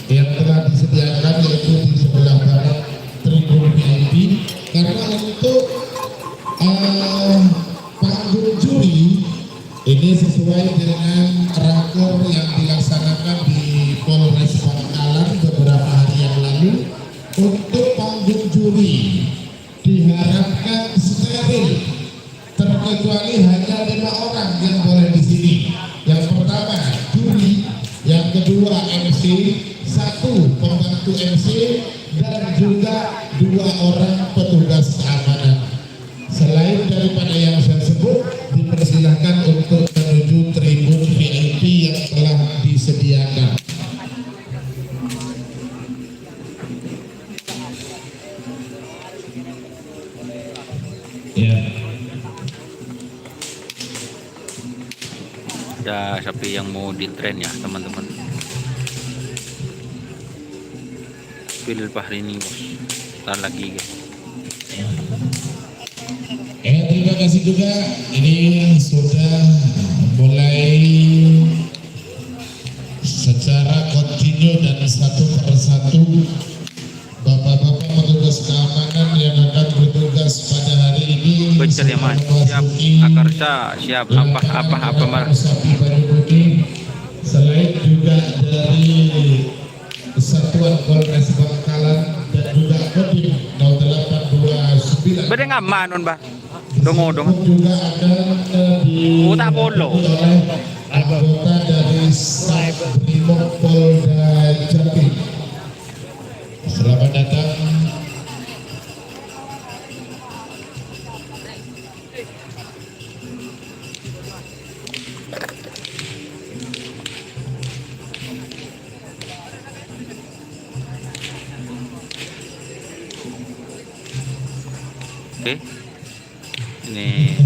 yang telah disediakan, yaitu di sebelah barat tribun VIP, karena untuk panggung juri ini sesuai dengan raker yang dilaksanakan di Polres Bangkalan beberapa hari yang lalu. Untuk panggung juri diharapkan steril, terkecuali hanya 5 orang yang boleh di sini. Yang pertama juri, yang kedua MC, 1 pembantu MC dan juga 2 orang petugas keamanan. Selain daripada yang saya sebut, dipersilahkan untuk menuju tribun VIP yang telah disediakan. Ya. Ada sapi yang mau di tren ya teman-teman. Pilih hari ini bos. Ntar lagi guys. Terima kasih juga. Ini sudah mulai secara kontinu dan satu persatu bapak-bapak petugas keamanan yang akan bertugas pada hari ini. Becer ya mas. Siap. Akarsa siap. Apa mas. Sapi baru putih. Selain juga dari Satuan Polres Bangkalan dan juga Kodim 0829. Bede ngaman non bah. Dongo. Juga akan Uta polo. oleh anggota dari Brimob Polda Jatim. Selamat datang. Oke. Ini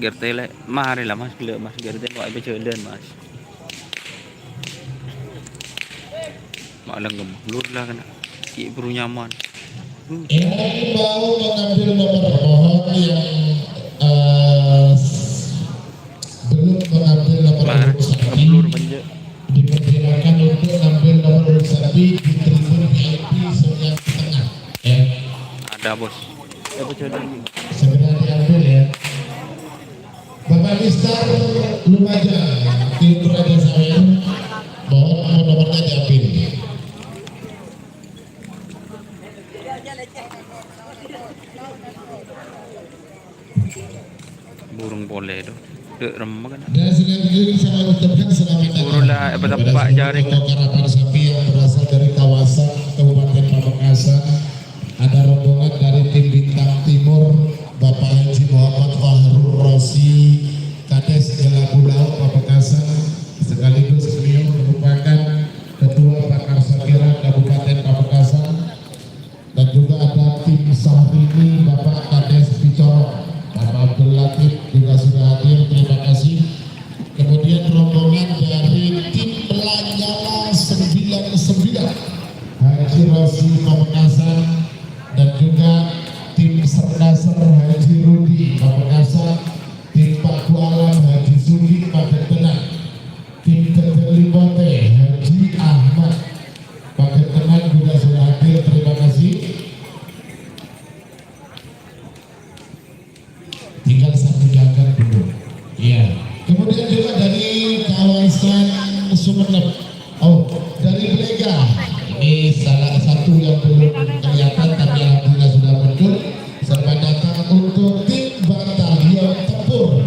gertele mari lah mas, gila mas gertele kok baca dan mas. Malang gemblur lah kena. Ki perlu nyaman. Ini mau mengambil nomor pohon yang belum mengambil nomor urut sapi. Gemblur manja. Dipersilakan untuk ambil nomor urut sapi di tribun VIP sebelah tengah. Ya. Ada bos. Baca dan. Segera diambil ya. Bapak Mister Lumajang, tim Raja saya, mohon nomornya diambil. Burung pole itu. Dek remah kan. Dan selanjutnya saya mengucapkan selamat datang Burung lah, kepada Pak seluruh jaring. karapan sapi yang berasal dari kawasan Kabupaten Pamekasan. Ada rombongan dari tim Bintang Timur, Bapak Haji Muhammad Fahrul Rosi, Kades Jelabu Laut Pamekasan, sekaligus beliau merupakan Ketua Pakar Sakira Kabupaten Pamekasan, dan juga ada tim Sahrini, Bapak Kades Picorong, Bapak Abdul Latif juga sudah hadir, terima kasih. Kemudian rombongan dari tim Lanyala 99, Haji Rosi Pamekasan, dan juga tim Serdaser Haji Rudi Pamekasan, tim Paku Alam Haji Sudi Paketengan, tim Keterlibote Haji Ahmad Paketengan juga sudah hadir, terima kasih. Tinggal satu jaga dulu. Iya. Kemudian juga dari kawasan Sumeneb. Oh, dari Blega. Ini salah satu yang belum kelihatan tapi alhamdulillah sudah muncul. Selamat datang untuk tim Batalion Tempur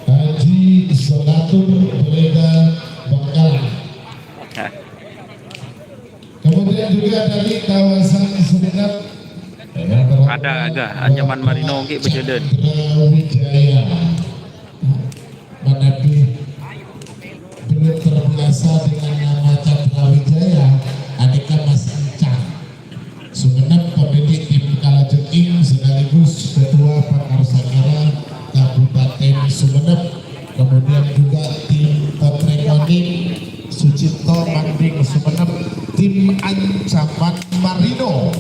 Haji Solatur Blega Bangkalan. Kemudian juga dari kawasan Sumeneb Ada agak anyaman marino ke baca dan. Wijaya. Manado belum terbiasa dengan nama Chandra Wijaya. Adika Mas Encang, Sumeneb pemilik tim Kalajeking sekaligus Ketua Pakar Sakira Kabupaten Sumeneb. Kemudian juga tim Potrekoning Sucipto Manding Sumeneb, tim Ancaman Marino,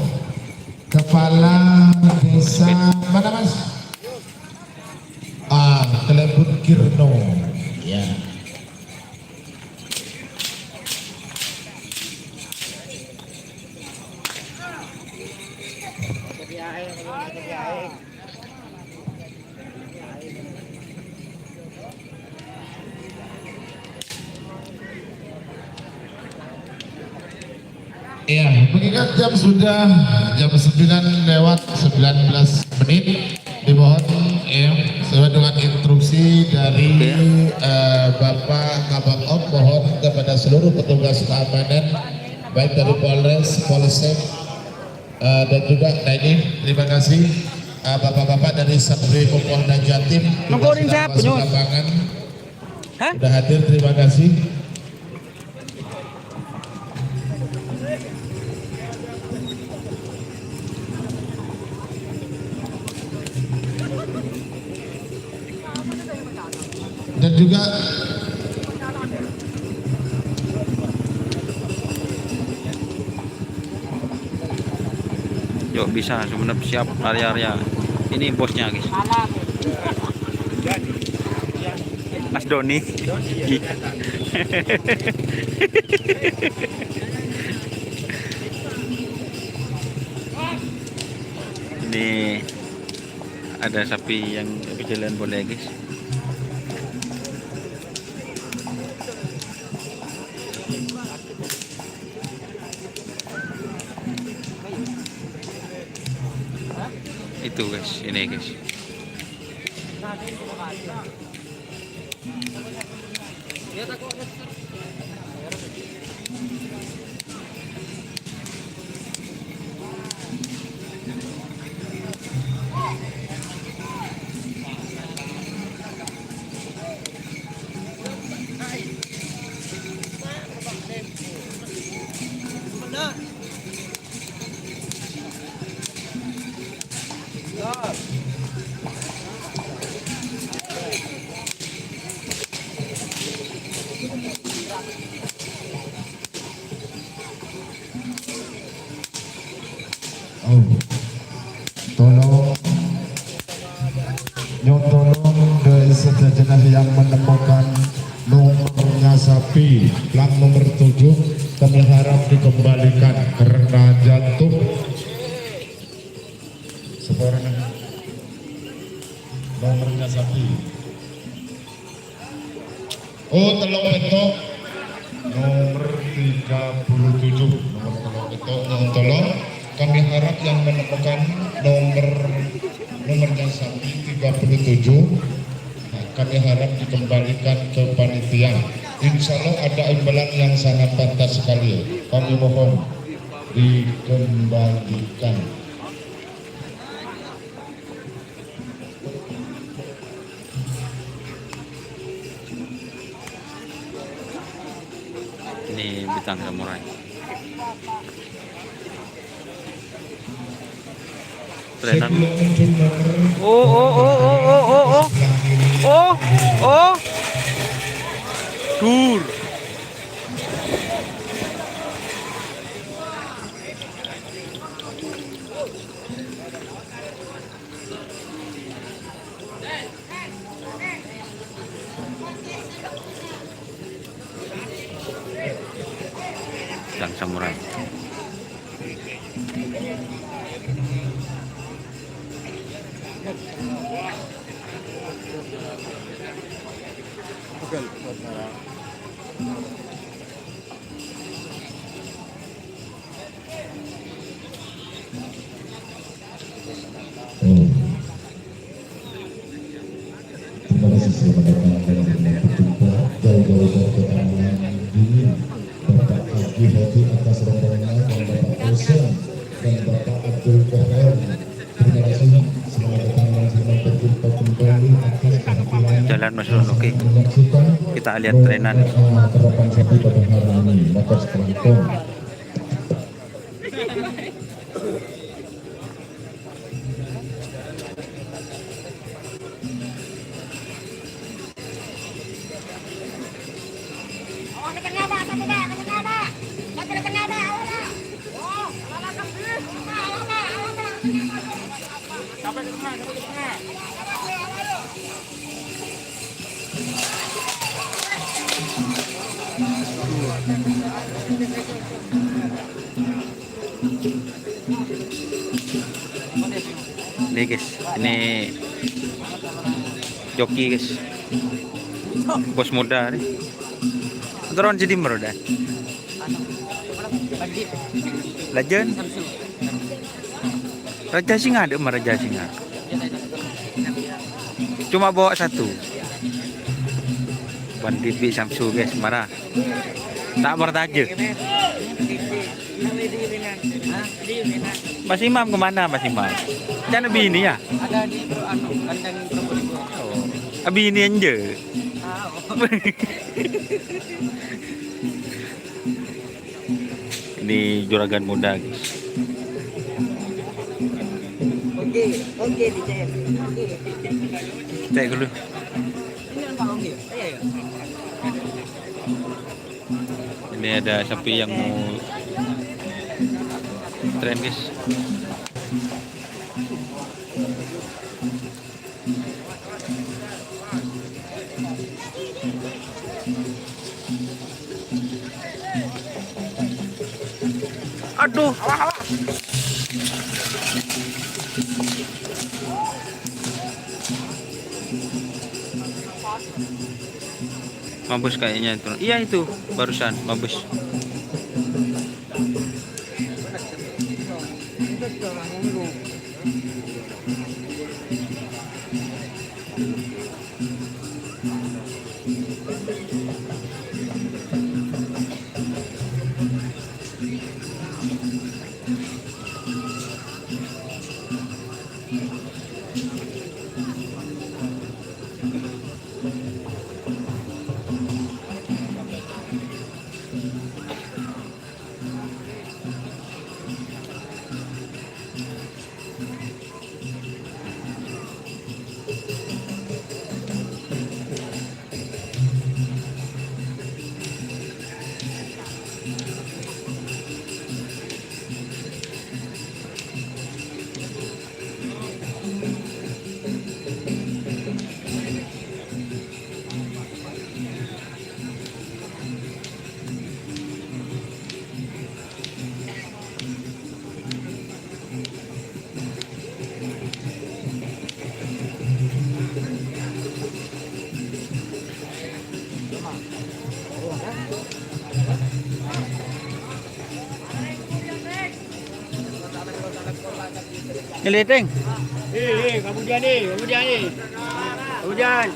Kepala Desa mana mas? Kelebun Kirno. Ya. Ya, mengingat jam 9 lewat 19 menit, dimohon sesuai dengan instruksi dari Bapak Kabak Om, mohon kepada seluruh petugas keamanan baik dari Polsek dan juga TNI. Terima kasih bapak-bapak dari Satpol Polda Jatim juga sudah masuk lapangan, sudah hadir. Terima kasih. Dan juga yuk bisa sebenarnya siap area-area ini bosnya guys, Mas Doni. Ini ada sapi yang berjalan boleh guys. Itu guys, ini guys. tolong dari sejenak yang menemukan nomornya sapi plat nomor 7, kami harap dikembalikan karena jantung sebenarnya nomornya sapi. Oh, telok betok nomor 37, nomor telok betok yang tolong kami harap yang menemukan nomornya sapi 37, nah, kami harap dikembalikan ke panitia. Insya Allah ada imbalan yang sangat pantas sekali, kami mohon dikembalikan. Ini bintang samurai. Trenan. Oh. Dur. Bintang samurai. Terima kasih selamat datang dan selamat berjumpa jauh-jauh dari kota dingin Bapak Haji Hadi atas rombongan dan Bapak Osen dan Bapak Abdul Kohar. Terima kasih selamat datang dan selamat berjumpa kembali atas kehadiran Jalan Mas Ron, oke. menyaksikan Kita lihat trenan. terapan sapi pada hari ini motor sekelangkong. Ini guys, ini joki guys, bos muda nih. Turun jadi meroda. Lajan. Raja Singa ada Raja Singa. Cuma bawa satu. Bandit Samsu guys, marah. Tak bertaja. Mas Imam kemana Mas Imam? Jangan bini ya? Ada di kandang Probolinggo. Bini aja. Ini juragan muda guys. Oke dicek. Cek dulu. Ini Pak Oke. Ayo. Ini ada sapi yang mau tren guys. Aduh. Mampus kayaknya itu. Iya itu barusan mampus. Nyeliting. Kemudian ni. Kemudian.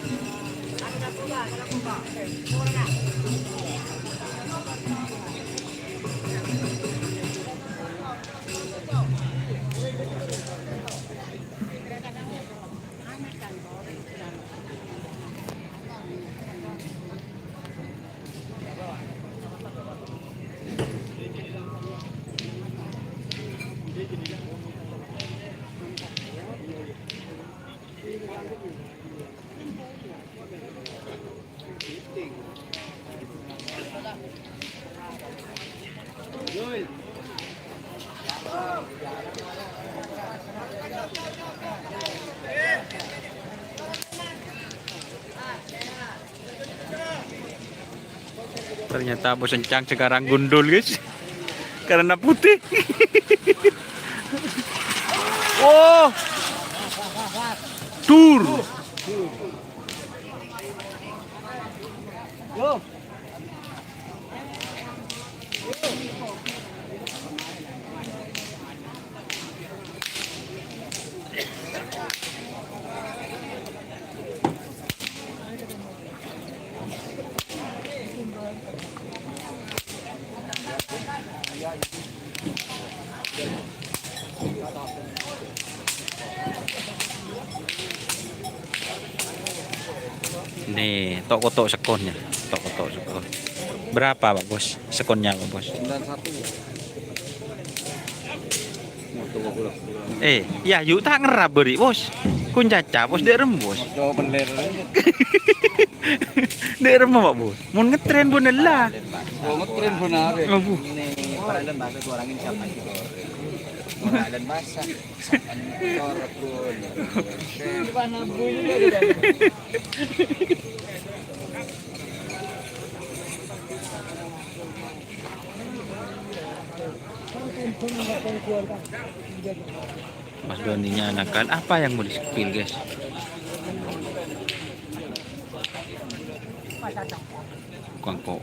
Ternyata bos encang sekarang gundul guys. Karena putih. Oh. Tur. Nih, tok sekonnya. Tok sekon. Berapa Pak Bos? Sekonnya Pak Bos? 91. Ya yuk tak ngerab beri Bos. Kun caca Bos dek rem Bos. Coba bener. Dek rem Pak Bos. Mun ngetren pun lah. Oh, ngetren benar. Abu. Ini perairan bahasa gorengin siapa itu? Perairan bahasa. Mas Doninya nakal. Apa yang mau di-spill guys? Kangkok.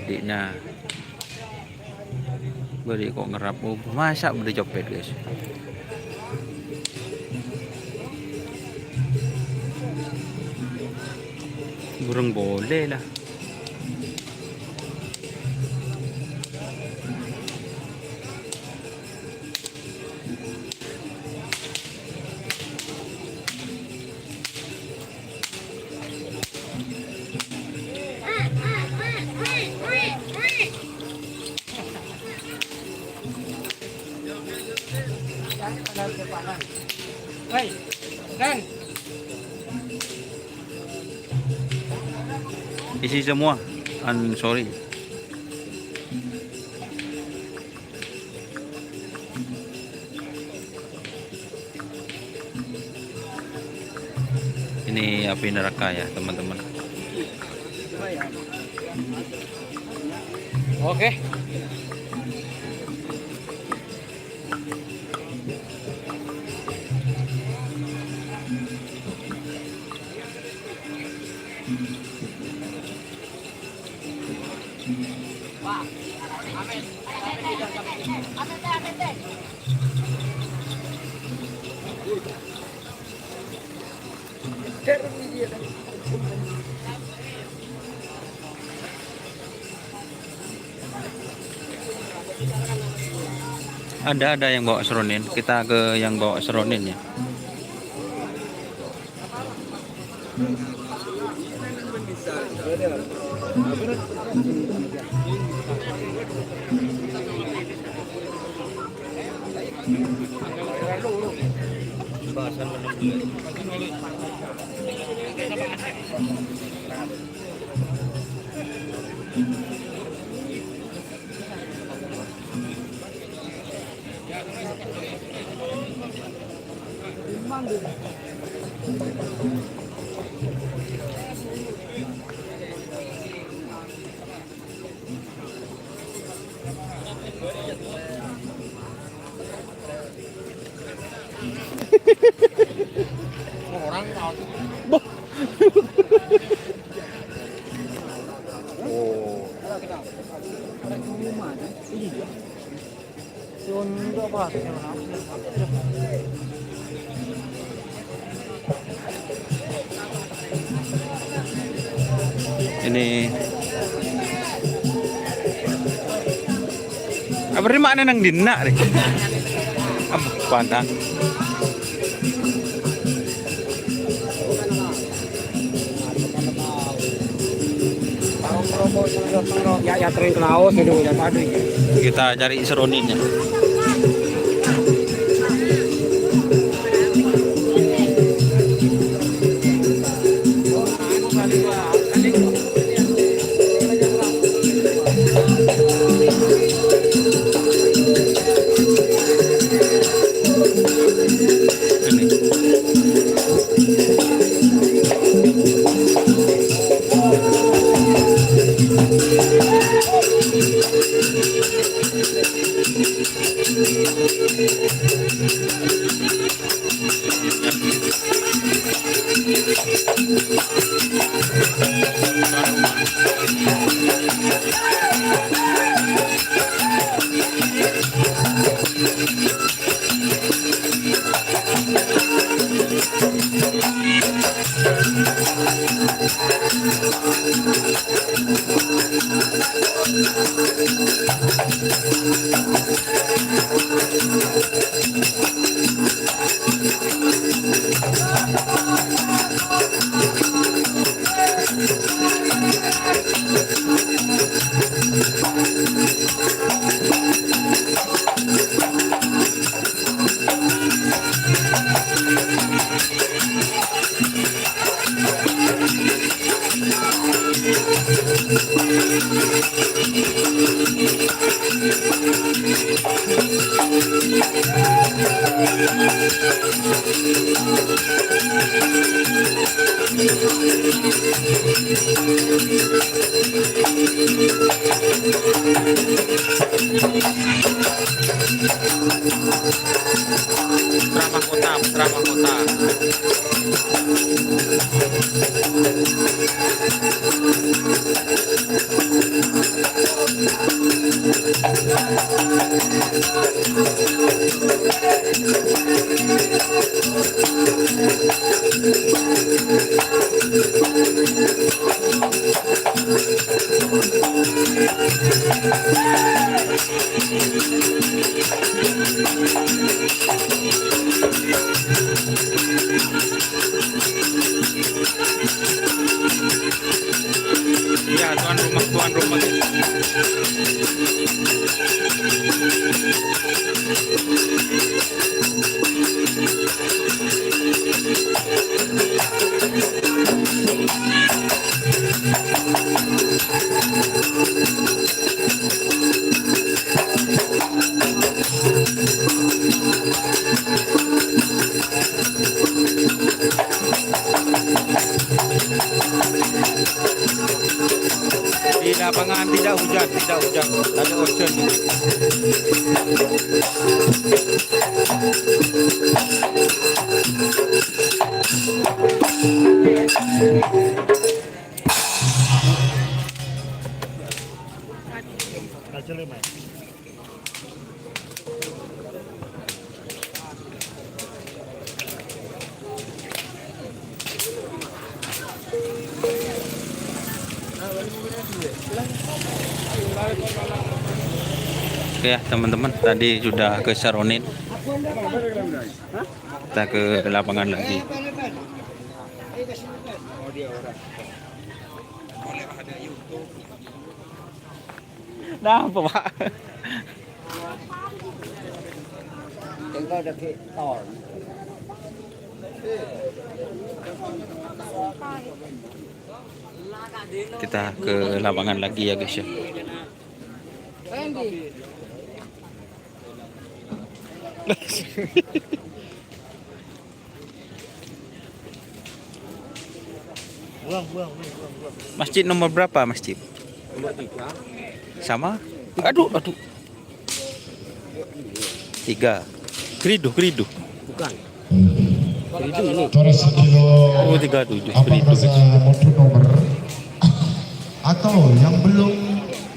adiknya. Beri kok ngerap, oh, masa beli copet guys. Burung boleh lah. Hei, Dan. Isi semua. Sorry. Ini api neraka ya teman-teman. Oke. Ada yang bawa seronin. Kita ke yang bawa seronin ya. Ini apa nih makna nang dina deh. Apa dah? Ya tering ke Laos itu ya padu. Kita cari seroninnya. Putra Mahkota. Ya, tuan rumah guys. Di lapangan tidak hujan, ada ocean. Oke ya teman-teman, tadi sudah ke Saronin, kita ke lapangan lagi. Nah, apa Pak? Tinggal ada tol. Kita ke lapangan lagi ya guys ya. Masjid nomor berapa masjid? Nomor 3. Sama? Aduh. 3. Keridu. Bukan. Terus kilo Oh 37 apa keridu. rasa modul nomor atau yang belum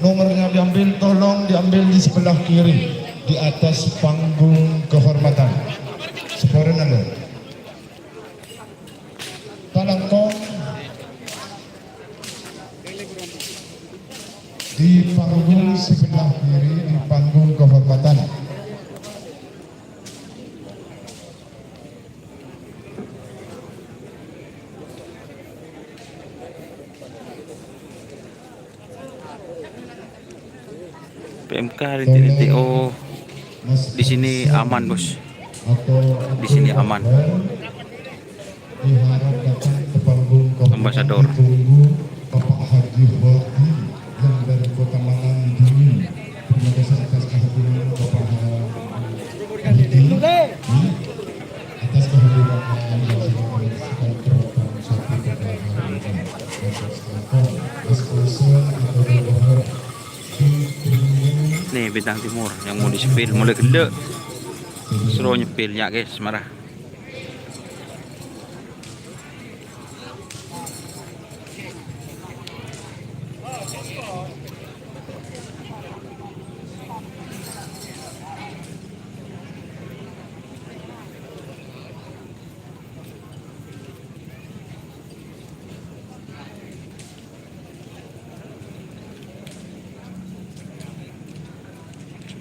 nomornya diambil, tolong diambil di sebelah kiri di atas panggung kehormatan. Seporen alo. Talangkong di panggung sebelah kiri di panggung kehormatan. PMK rintik-rintik. Oh, di sini aman bos. Di sini aman. Diharap datang ke panggung kehormatan. Ambasador. Ditunggu Bapak Haji Hoti yang dari Kota Malang ini. Terima kasih atas kehadiran Bapak Haji atas kehadirannya yang sudah program satu pada hari ini. Nih Bintang Timur yang mau disepil, mulai gede. Suruh nyepilnya guys, marah.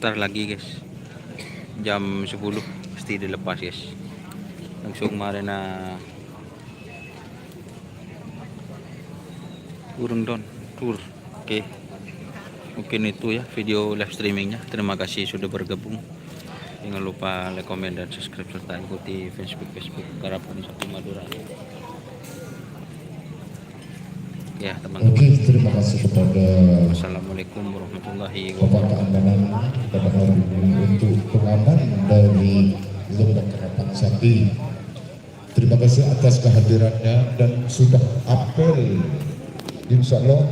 Sebentar lagi guys, jam 10 pasti dilepas guys, langsung marina urung don tour. Oke, mungkin itu ya video live streamingnya. Terima kasih sudah bergabung, jangan lupa like, comment, dan subscribe, serta ikuti Facebook Harapan Sakti Madura ya teman-teman. Oke, terima kasih kepada Assalamualaikum warahmatullahi Bapak wabarakatuh. Keamanan pada hari ini untuk pengaman dari Lembaga Harapan Sakti. Terima kasih atas kehadirannya dan sudah apel, insya Allah.